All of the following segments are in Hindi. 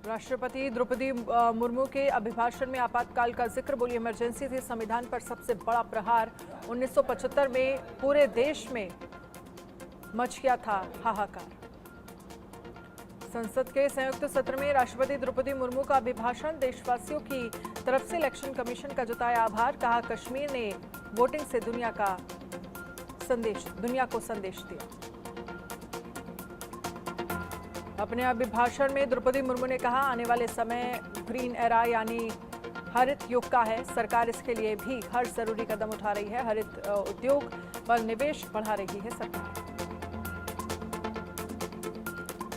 राष्ट्रपति द्रौपदी मुर्मू के अभिभाषण में आपातकाल का जिक्र, बोली इमरजेंसी थी संविधान पर सबसे बड़ा प्रहार। 1975 में पूरे देश में मच गया था हाहाकार। संसद के संयुक्त सत्र में राष्ट्रपति द्रौपदी मुर्मू का अभिभाषण, देशवासियों की तरफ से इलेक्शन कमीशन का जताया आभार। कहा कश्मीर ने वोटिंग से दुनिया को संदेश दिया। अपने अभिभाषण में द्रौपदी मुर्मू ने कहा आने वाले समय ग्रीन एरा यानी हरित युग का है। सरकार इसके लिए भी हर जरूरी कदम उठा रही है। हरित उद्योग पर निवेश बढ़ा रही है सरकार।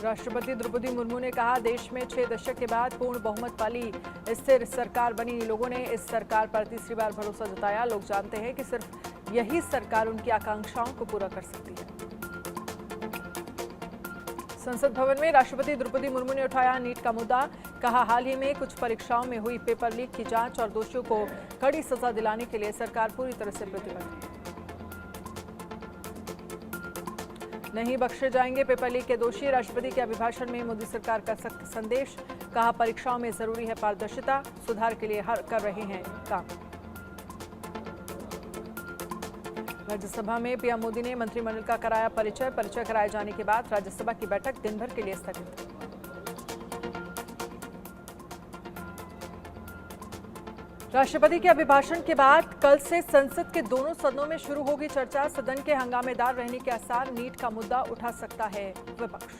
राष्ट्रपति द्रौपदी मुर्मू ने कहा देश में 6 दशक के बाद पूर्ण बहुमत वाली स्थिर सरकार बनी। लोगों ने इस सरकार पर तीसरी बार भरोसा जताया। लोग जानते हैं कि सिर्फ यही सरकार उनकी आकांक्षाओं को पूरा कर सकती है। संसद भवन में राष्ट्रपति द्रौपदी मुर्मू ने उठाया नीट का मुद्दा। कहा हाल ही में कुछ परीक्षाओं में हुई पेपर लीक की जांच और दोषियों को कड़ी सजा दिलाने के लिए सरकार पूरी तरह से प्रतिबद्ध है। नहीं बख्शे जाएंगे पेपर लीक के दोषी। राष्ट्रपति के अभिभाषण में मोदी सरकार का सख्त संदेश। कहा परीक्षाओं में जरूरी है पारदर्शिता, सुधार के लिए कर रहे हैं काम। राज्यसभा में पीएम मोदी ने मंत्रिमंडल का कराया परिचय कराए जाने के बाद राज्यसभा की बैठक दिन भर के लिए स्थगित। राष्ट्रपति के अभिभाषण के बाद कल से संसद के दोनों सदनों में शुरू होगी चर्चा। सदन के हंगामेदार रहने के आसार, नीट का मुद्दा उठा सकता है विपक्ष।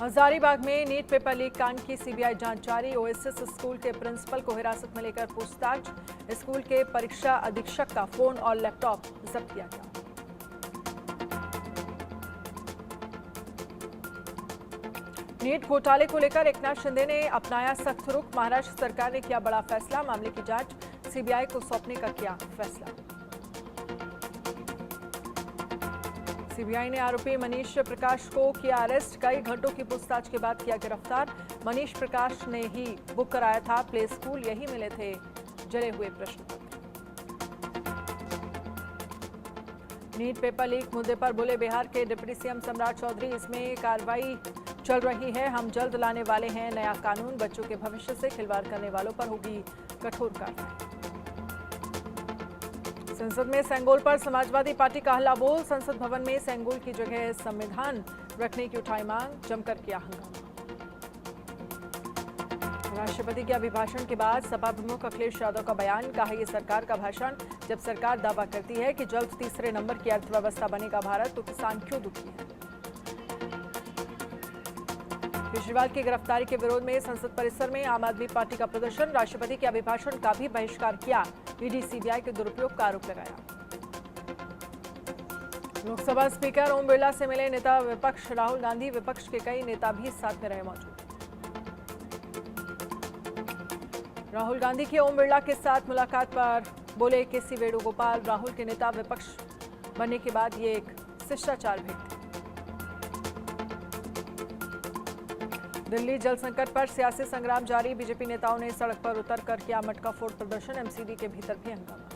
हजारीबाग में नीट पेपर लीक कांड की सीबीआई जांच जारी। ओएसएस स्कूल के प्रिंसिपल को हिरासत में लेकर पूछताछ। स्कूल के परीक्षा अधीक्षक का फोन और लैपटॉप जब्त किया गया। नीट घोटाले को लेकर एकनाथ शिंदे ने अपनाया सख्त रुख। महाराष्ट्र सरकार ने किया बड़ा फैसला। मामले की जांच सीबीआई को सौंपने का किया फैसला। सीबीआई ने आरोपी मनीष प्रकाश को किया अरेस्ट। कई घंटों की पूछताछ के बाद किया गिरफ्तार। मनीष प्रकाश ने ही बुक कराया था प्ले स्कूल, यही मिले थे जले हुए प्रश्न पत्र। नीट पेपर लीक मुद्दे पर बोले बिहार के डिप्टी सीएम सम्राट चौधरी, इसमें कार्रवाई चल रही है। हम जल्द लाने वाले हैं नया कानून। बच्चों के भविष्य से खिलवाड़ करने वालों पर होगी कठोर कार्रवाई। संसद में सेंगोल पर समाजवादी पार्टी का हल्ला बोल। संसद भवन में सेंगोल की जगह संविधान रखने की उठाई मांग, जमकर किया हंगामा। राष्ट्रपति के अभिभाषण के बाद सपा प्रमुख अखिलेश यादव का बयान। कहा यह सरकार का भाषण। जब सरकार दावा करती है कि जल्द तीसरे नंबर की अर्थव्यवस्था बनेगा भारत, तो किसान क्यों दुखी है। केजरीवाल की गिरफ्तारी के विरोध में संसद परिसर में आम आदमी पार्टी का प्रदर्शन। राष्ट्रपति के अभिभाषण का भी बहिष्कार किया। ईडी सीबीआई के दुरुपयोग का आरोप लगाया। लोकसभा स्पीकर ओम बिरला से मिले नेता विपक्ष राहुल गांधी। विपक्ष के कई नेता भी साथ में रहे मौजूद। राहुल गांधी की ओम बिरला के साथ मुलाकात पर बोले केसी वेणुगोपाल, राहुल के नेता विपक्ष बनने के बाद ये एक शिष्टाचार भेंट थी। दिल्ली जल संकट पर सियासी संग्राम जारी। बीजेपी नेताओं ने सड़क पर उतरकर किया मटका फोड़ प्रदर्शन। एमसीडी के भीतर भी हंगामा।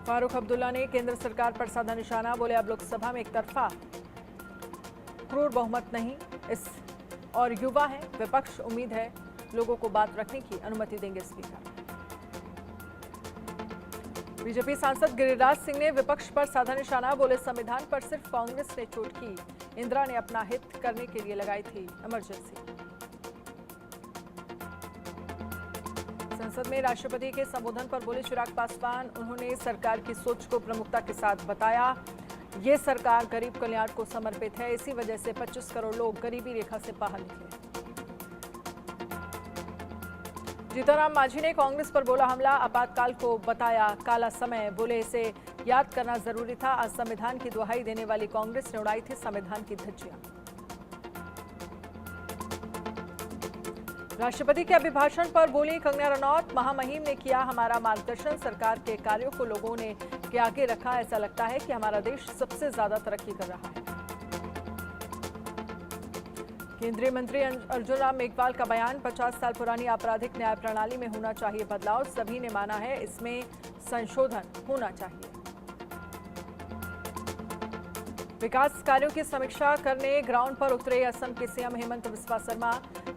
फारूक अब्दुल्ला ने केंद्र सरकार पर साधा निशाना। बोले अब लोकसभा में एक तरफा क्रूर बहुमत नहीं, इस और युवा है विपक्ष, उम्मीद है लोगों को बात रखने की अनुमति देंगे स्पीकर। बीजेपी सांसद गिरिराज सिंह ने विपक्ष पर साधा निशाना। बोले संविधान पर सिर्फ कांग्रेस ने चोट की, इंदिरा ने अपना हित करने के लिए लगाई थी इमरजेंसी। संसद में राष्ट्रपति के संबोधन पर बोले चिराग पासवान। उन्होंने सरकार की सोच को प्रमुखता के साथ बताया। ये सरकार गरीब कल्याण को समर्पित है, इसी वजह से 25 करोड़ लोग गरीबी रेखा से बाहर निकले। जीतनराम मांझी ने कांग्रेस पर बोला हमला। आपातकाल को बताया काला समय। बोले इसे याद करना जरूरी था। आज संविधान की दुहाई देने वाली कांग्रेस ने उड़ाई थी संविधान की धज्जियां। राष्ट्रपति के अभिभाषण पर बोली कंगना रनौत। महामहिम ने किया हमारा मार्गदर्शन। सरकार के कार्यों को लोगों ने के आगे रखा। ऐसा लगता है कि हमारा देश सबसे ज्यादा तरक्की कर रहा है। केंद्रीय मंत्री अर्जुन राम मेघवाल का बयान। 50 साल पुरानी आपराधिक न्याय प्रणाली में होना चाहिए बदलाव। सभी ने माना है इसमें संशोधन होना चाहिए। विकास कार्यों की समीक्षा करने ग्राउंड पर उतरे असम के सीएम हेमंत बिस्वा शर्मा।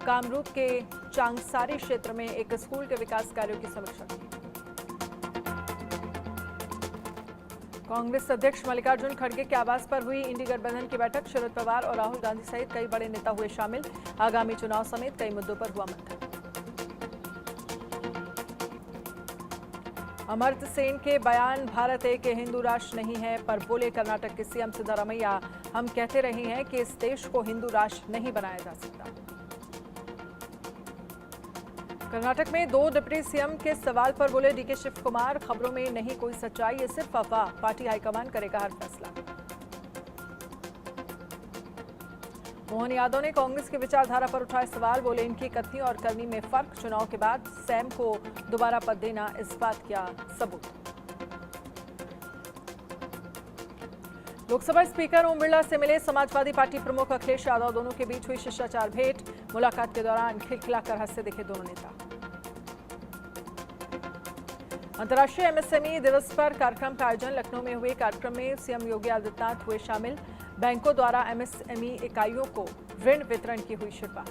कामरूप के चांगसारी क्षेत्र में एक स्कूल के विकास कार्यों की समीक्षा की। कांग्रेस अध्यक्ष मल्लिकार्जुन खड़गे के आवास पर हुई इंडी गठबंधन की बैठक। शरद पवार और राहुल गांधी सहित कई बड़े नेता हुए शामिल। आगामी चुनाव समेत कई मुद्दों पर हुआ मंथन। अमर्त्य सेन के बयान भारत एक हिंदू राष्ट्र नहीं है पर बोले कर्नाटक के सीएम सिद्धारमैया, हम कहते रहे हैं कि इस देश को हिंदू राष्ट्र नहीं बनाया जा सकता। कर्नाटक में 2 डिप्टी सीएम के सवाल पर बोले डीके शिव कुमार, खबरों में नहीं कोई सच्चाई, ये सिर्फ अफवाह, पार्टी हाईकमान करेगा हर फैसला। मोहन यादव ने कांग्रेस की विचारधारा पर उठाए सवाल, बोले इनकी कथनी और करनी में फर्क, चुनाव के बाद सैम को दोबारा पद देना इस बात का सबूत। लोकसभा स्पीकर ओम बिरला से मिले समाजवादी पार्टी प्रमुख अखिलेश यादव, दोनों के बीच हुई शिष्टाचार भेंट। मुलाकात के दौरान खिलखिलाकर हंसते दिखे दोनों नेता। अंतर्राष्ट्रीय एमएसएमई दिवस पर कार्यक्रम का आयोजन लखनऊ में हुए। कार्यक्रम में सीएम योगी आदित्यनाथ हुए शामिल। बैंकों द्वारा एमएसएमई इकाइयों को ऋण वितरण की हुई शुरुआत।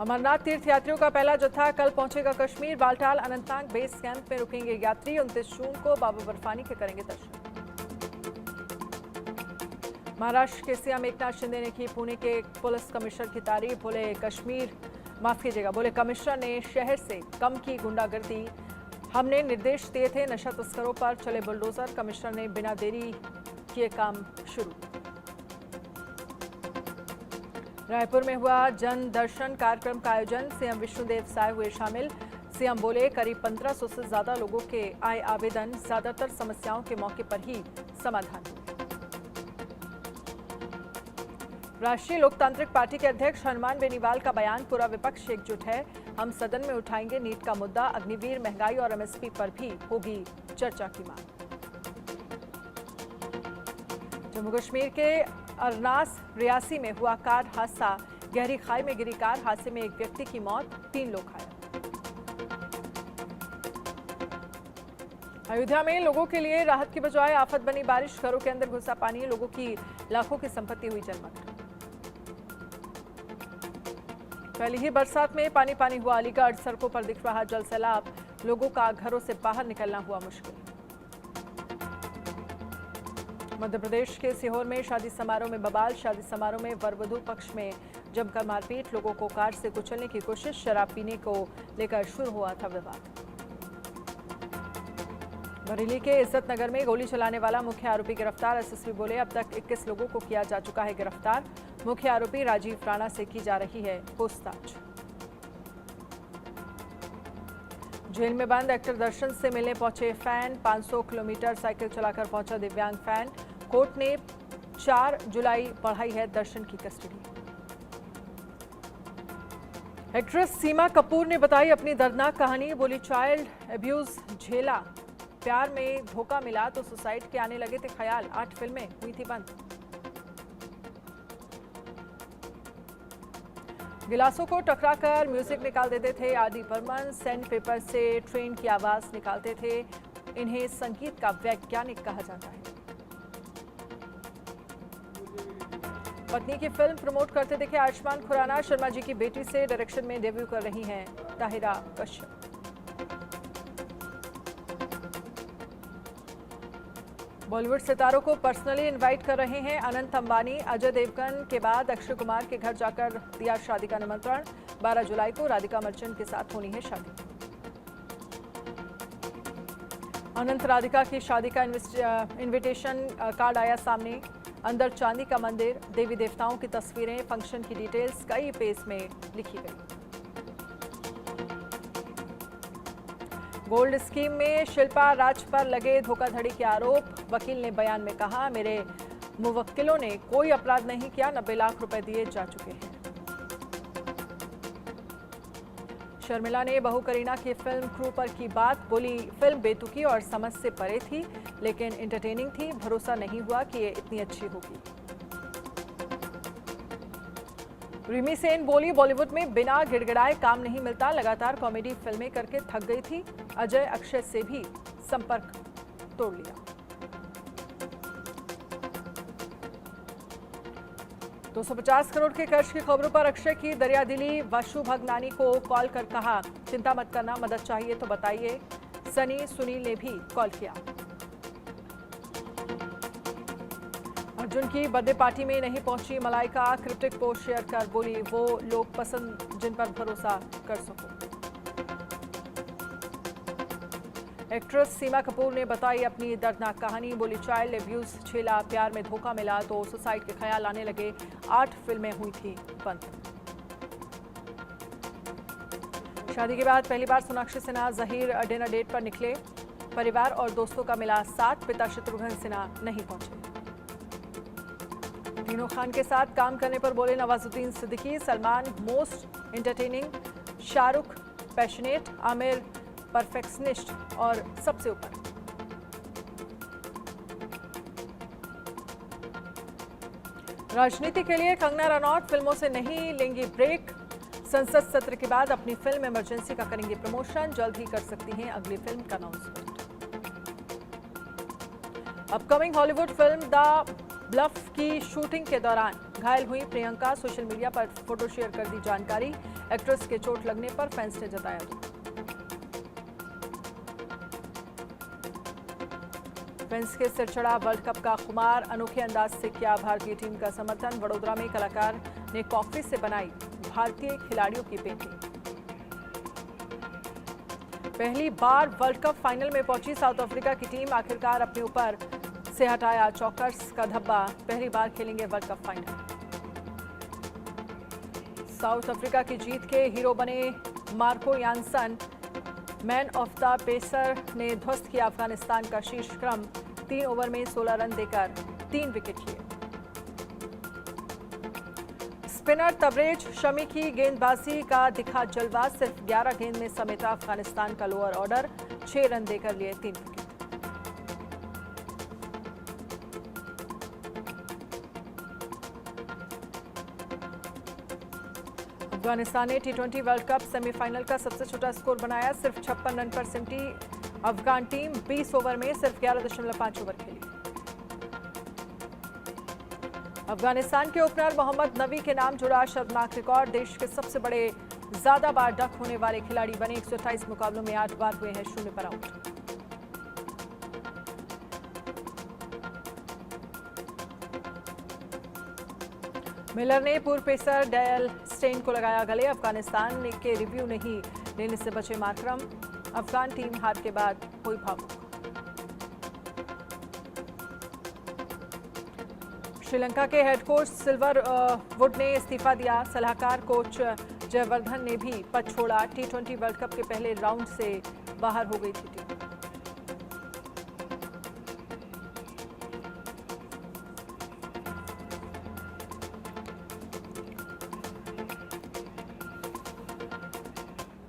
अमरनाथ तीर्थ यात्रियों का पहला जत्था कल पहुंचेगा कश्मीर। बालटाल अनंतनाग बेस कैंप में रुकेंगे यात्री। 29 जून को बाबा बर्फानी के करेंगे दर्शन। महाराष्ट्र के सीएम एकनाथ शिंदे ने की पुणे के पुलिस कमिश्नर की तारीफ। बोले बोले कमिश्नर ने शहर से कम की गुंडागर्दी। हमने निर्देश दिए थे नशा तस्करों पर चले बुलडोजर। कमिश्नर ने बिना देरी किए काम शुरू। रायपुर में हुआ जन दर्शन कार्यक्रम का आयोजन। सीएम विष्णुदेव साय हुए शामिल। सीएम बोले करीब 1500 से ज्यादा लोगों के आए आवेदन। ज्यादातर समस्याओं के मौके पर ही समाधान हुए। राष्ट्रीय लोकतांत्रिक पार्टी के अध्यक्ष हनुमान बेनीवाल का बयान, पूरा विपक्ष एकजुट है, हम सदन में उठाएंगे नीट का मुद्दा। अग्निवीर, महंगाई और एमएसपी पर भी होगी चर्चा की मांग। जम्मू कश्मीर के अरनास रियासी में हुआ कार हादसा। गहरी खाई में गिरी कार। हादसे में एक व्यक्ति की मौत, 3 लोग घायल। अयोध्या में लोगों के लिए राहत की बजाय आफत बनी बारिश। घरों के अंदर घुसा पानी। लोगों की लाखों की संपत्ति हुई जलमग्न। पहली ही बरसात में पानी पानी हुआ अलीगढ़। सड़कों पर दिख रहा जल सैलाब। लोगों का घरों से बाहर निकलना हुआ मुश्किल। मध्य प्रदेश के सीहोर में शादी समारोह में बवाल। शादी समारोह में वर वधू पक्ष में जमकर मारपीट। लोगों को कार से कुचलने की कोशिश। शराब पीने को लेकर शुरू हुआ था विवाद। बरेली के इज्जत नगर में गोली चलाने वाला मुख्य आरोपी गिरफ्तार। एसएसपी बोले अब तक 21 लोगों को किया जा चुका है गिरफ्तार। मुख्य आरोपी राजीव राणा से की जा रही है पूछताछ। जेल में बंद एक्टर दर्शन से मिलने पहुंचे फैन। 500 किलोमीटर साइकिल चलाकर पहुंचा दिव्यांग फैन। कोर्ट ने 4 जुलाई बढ़ाई है दर्शन की कस्टडी। एक्ट्रेस सीमा कपूर ने बताई अपनी दर्दनाक कहानी। बोली चाइल्ड एब्यूज झेला, प्यार में धोखा मिला तो सुसाइड के आने लगे थे ख्याल। 8 फिल्में हुई थी बंद। गिलासों को टकराकर म्यूजिक निकाल देते थे आदि बर्मन। सैंड पेपर से ट्रेन की आवाज निकालते थे। इन्हें संगीत का वैज्ञानिक कहा जाता है। पत्नी की फिल्म प्रमोट करते दिखे आयुष्मान खुराना। शर्मा जी की बेटी से डायरेक्शन में डेब्यू कर रही हैं ताहिरा कश्यप। बॉलीवुड सितारों को पर्सनली इनवाइट कर रहे हैं अनंत अंबानी। अजय देवगन के बाद अक्षय कुमार के घर जाकर दिया शादी का निमंत्रण। 12 जुलाई को राधिका मर्चेंट के साथ होनी है शादी। अनंत राधिका की शादी का इनविटेशन कार्ड आया सामने। अंदर चांदी का मंदिर, देवी देवताओं की तस्वीरें, फंक्शन की डिटेल्स कई पेज में लिखी गई। गोल्ड स्कीम में शिल्पा राज पर लगे धोखाधड़ी के आरोप। वकील ने बयान में कहा, मेरे मुवक्किलों ने कोई अपराध नहीं किया, 90 लाख रुपए दिए जा चुके हैं। शर्मिला ने बहू करीना की फिल्म क्रू पर की बात। बोली फिल्म बेतुकी और समझ से परे थी लेकिन एंटरटेनिंग थी। भरोसा नहीं हुआ कि ये इतनी अच्छी होगी। रिमी सेन बोली बॉलीवुड में बिना गिड़गिड़ाए काम नहीं मिलता। लगातार कॉमेडी फिल्में करके थक गई थी। अजय अक्षय से भी संपर्क तोड़ लिया। 250 करोड़ के कर्ज की खबरों पर अक्षय की दरियादिली। वाशु भगनानी को कॉल कर कहा, चिंता मत करना, मदद चाहिए तो बताइए। सनी सुनील ने भी कॉल किया। अर्जुन की बर्थडे पार्टी में नहीं पहुंची मलाइका। क्रिप्टिक पोस्ट शेयर कर बोली, वो लोग पसंद जिन पर भरोसा कर सको। एक्ट्रेस सीमा कपूर ने बताई अपनी दर्दनाक कहानी। बोली, चाइल्ड एब्यूज झेला, प्यार में धोखा मिला तो सुसाइड के ख्याल आने लगे। 8 फिल्में हुई थी बंद। शादी के बाद पहली बार सोनाक्षी सिन्हा जहीर डिनर डेट पर निकले। परिवार और दोस्तों का मिला साथ। पिता शत्रुघ्न सिन्हा नहीं पहुंचे। तीनों खान के साथ काम करने पर बोले Nawazuddin Siddiqui. Salman most entertaining, Shahrukh passionate, Aamir perfectionist और सबसे ऊपर। राजनीति के लिए कंगना रनौत फिल्मों से नहीं लेंगी ब्रेक। संसद सत्र के बाद अपनी फिल्म इमरजेंसी का करेंगी प्रमोशन। जल्द ही कर सकती हैं अगली फिल्म का announcement. Upcoming Hollywood film the bluff की शूटिंग के दौरान घायल हुई प्रियंका। सोशल मीडिया पर फोटो शेयर कर दी जानकारी। एक्ट्रेस के चोट लगने पर फैंस ने जताया दुख। फैंस के सिर चढ़ा वर्ल्ड कप का खुमार। अनोखे अंदाज से किया भारतीय टीम का समर्थन। वडोदरा में कलाकार ने कॉफी से बनाई भारतीय खिलाड़ियों की पेंटिंग। पहली बार वर्ल्ड कप फाइनल में पहुंची साउथ अफ्रीका की टीम। आखिरकार अपने ऊपर से हटाया चौकर्स का धब्बा। पहली बार खेलेंगे world cup final. South Africa की जीत के हीरो बने Marco Jansen. Man of the pacer ने ध्वस्त किया अफगानिस्तान का शीर्ष क्रम। 3 ओवर में 16 रन देकर 3 विकेट लिए। स्पिनर तबरेज शमी की गेंदबाजी का दिखा जलवा। सिर्फ 11 गेंद में समेटा अफगानिस्तान का लोअर ऑर्डर। 6 रन देकर लिए 3 विकेट। अफगानिस्तान ने टी20 वर्ल्ड कप सेमीफाइनल का सबसे छोटा स्कोर बनाया। सिर्फ 56 रन पर सिमटी अफगान टीम। 20 ओवर में सिर्फ 11.5 ओवर खेली। अफगानिस्तान के ओपनर मोहम्मद नबी के नाम जुड़ा शर्मनाक रिकॉर्ड। देश के सबसे बड़े ज्यादा बार डक होने वाले खिलाड़ी बने। 128 मुकाबलों में 8 बार हुए हैं 0 पर आउट। मिलर ने पूर्व पेसर डेल स्टेन को लगाया गले। अफगानिस्तान के रिव्यू नहीं लेने से बचे मार्करम। अफगान टीम हार के बाद हुई भावुक। श्रीलंका के हेड कोच सिल्वर वुड ने इस्तीफा दिया। सलाहकार कोच जयवर्धन ने भी पद छोड़ा। टी20 वर्ल्ड कप के पहले राउंड से बाहर हो गई थी टीम।